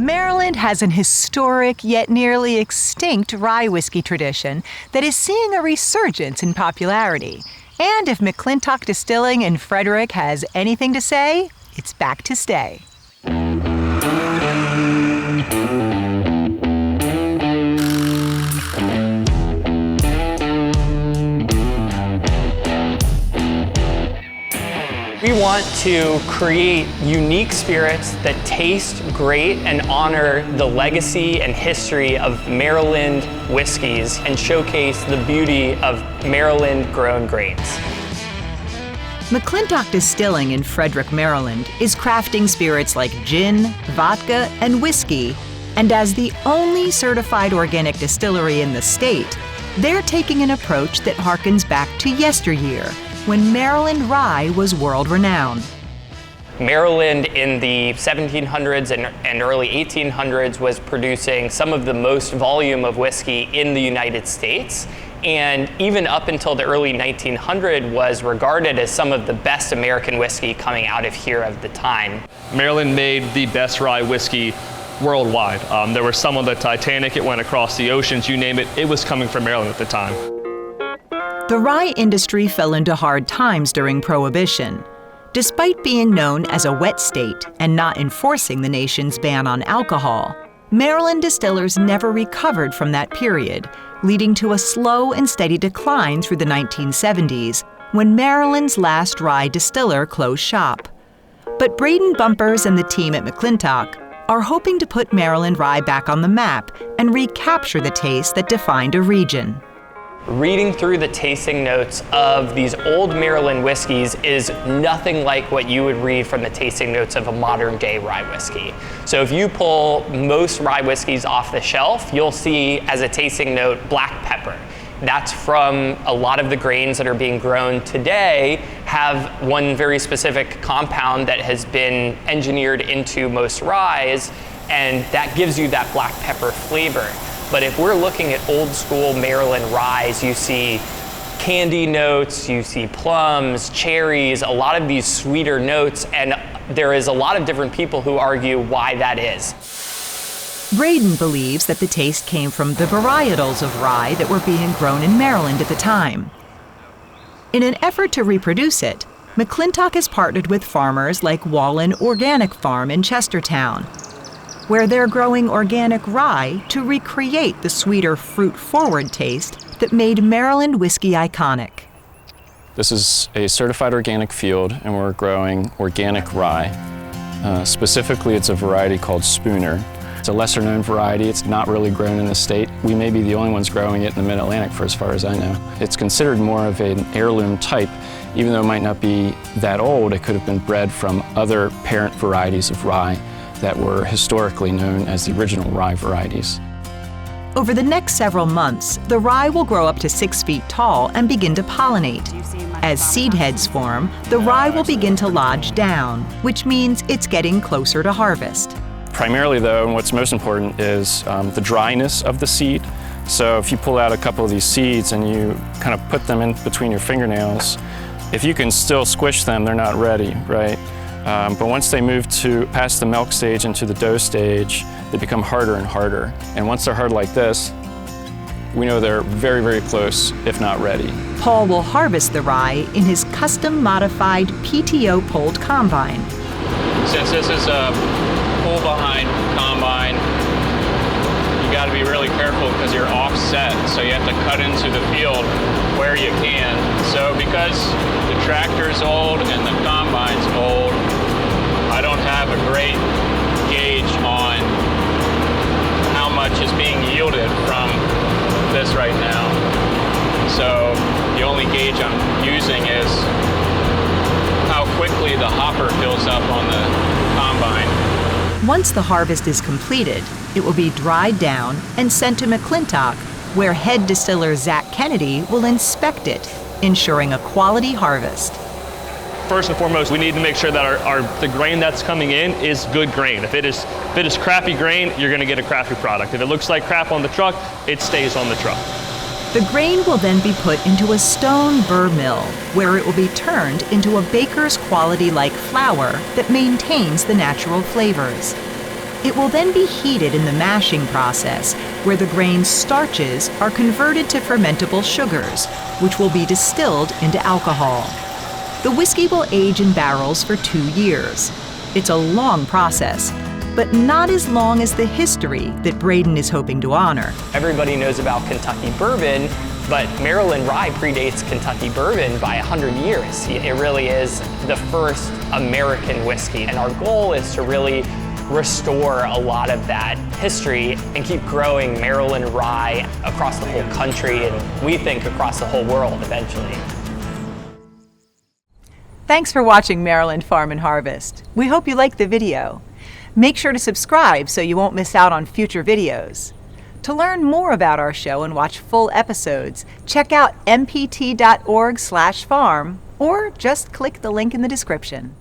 Maryland has an historic yet nearly extinct rye whiskey tradition that is seeing a resurgence in popularity. And if McClintock Distilling in Frederick has anything to say, it's back to stay. We want to create unique spirits that taste great and honor the legacy and history of Maryland whiskeys and showcase the beauty of Maryland-grown grains. McClintock Distilling in Frederick, Maryland is crafting spirits like gin, vodka, and whiskey, and as the only certified organic distillery in the state, they're taking an approach that harkens back to yesteryear, when Maryland rye was world-renowned. Maryland in the 1700s and early 1800s was producing some of the most volume of whiskey in the United States, and even up until the early 1900s was regarded as some of the best American whiskey coming out of here at the time. Maryland made the best rye whiskey worldwide. There was some on the Titanic, it went across the oceans, you name it, it was coming from Maryland at the time. The rye industry fell into hard times during Prohibition. Despite being known as a wet state and not enforcing the nation's ban on alcohol, Maryland distillers never recovered from that period, leading to a slow and steady decline through the 1970s, when Maryland's last rye distiller closed shop. But Braden Bumpers and the team at McClintock are hoping to put Maryland rye back on the map and recapture the taste that defined a region. Reading through the tasting notes of these old Maryland whiskeys is nothing like what you would read from the tasting notes of a modern day rye whiskey. So if you pull most rye whiskeys off the shelf, you'll see as a tasting note black pepper. That's from a lot of the grains that are being grown today have one very specific compound that has been engineered into most ryes, and that gives you that black pepper flavor. But if we're looking at old school Maryland ryes, you see candy notes, you see plums, cherries, a lot of these sweeter notes, and there is a lot of different people who argue why that is. Braden believes that the taste came from the varietals of rye that were being grown in Maryland at the time. In an effort to reproduce it, McClintock has partnered with farmers like Wallin Organic Farm in Chestertown, where they're growing organic rye to recreate the sweeter, fruit-forward taste that made Maryland whiskey iconic. This is a certified organic field, and we're growing organic rye. Specifically, it's a variety called Spooner. It's a lesser-known variety. It's not really grown in the state. We may be the only ones growing it in the Mid-Atlantic, for as far as I know. It's considered more of an heirloom type. Even though it might not be that old, it could have been bred from other parent varieties of rye that were historically known as the original rye varieties. Over the next several months, the rye will grow up to 6 feet tall and begin to pollinate. As seed heads form, the rye will begin to lodge down, which means it's getting closer to harvest. Primarily though, and what's most important is the dryness of the seed. So if you pull out a couple of these seeds and you kind of put them in between your fingernails, if you can still squish them, they're not ready, right? But once they move past the milk stage into the dough stage, they become harder and harder. And once they're hard like this, we know they're very, very close, if not ready. Paul will harvest the rye in his custom-modified PTO-pulled combine. Since this is a pull-behind combine, you got to be really careful because you're offset, so you have to cut into the field where you can. So because the tractor's old and the combine's old, I don't have a great gauge on how much is being yielded from this right now. So the only gauge I'm using is how quickly the hopper fills up on the combine. Once the harvest is completed, it will be dried down and sent to McClintock, where head distiller Zach Kennedy will inspect it, ensuring a quality harvest. First and foremost, we need to make sure that the grain that's coming in is good grain. If it is crappy grain, you're going to get a crappy product. If it looks like crap on the truck, it stays on the truck. The grain will then be put into a stone burr mill, where it will be turned into a baker's quality-like flour that maintains the natural flavors. It will then be heated in the mashing process, where the grain's starches are converted to fermentable sugars, which will be distilled into alcohol. The whiskey will age in barrels for 2 years. It's a long process, but not as long as the history that Braden is hoping to honor. Everybody knows about Kentucky bourbon, but Maryland rye predates Kentucky bourbon by 100 years. It really is the first American whiskey, and our goal is to really restore a lot of that history and keep growing Maryland rye across the whole country, and we think across the whole world eventually. Thanks for watching Maryland Farm and Harvest. We hope you liked the video. Make sure to subscribe so you won't miss out on future videos. To learn more about our show and watch full episodes, check out mpt.org/farm or just click the link in the description.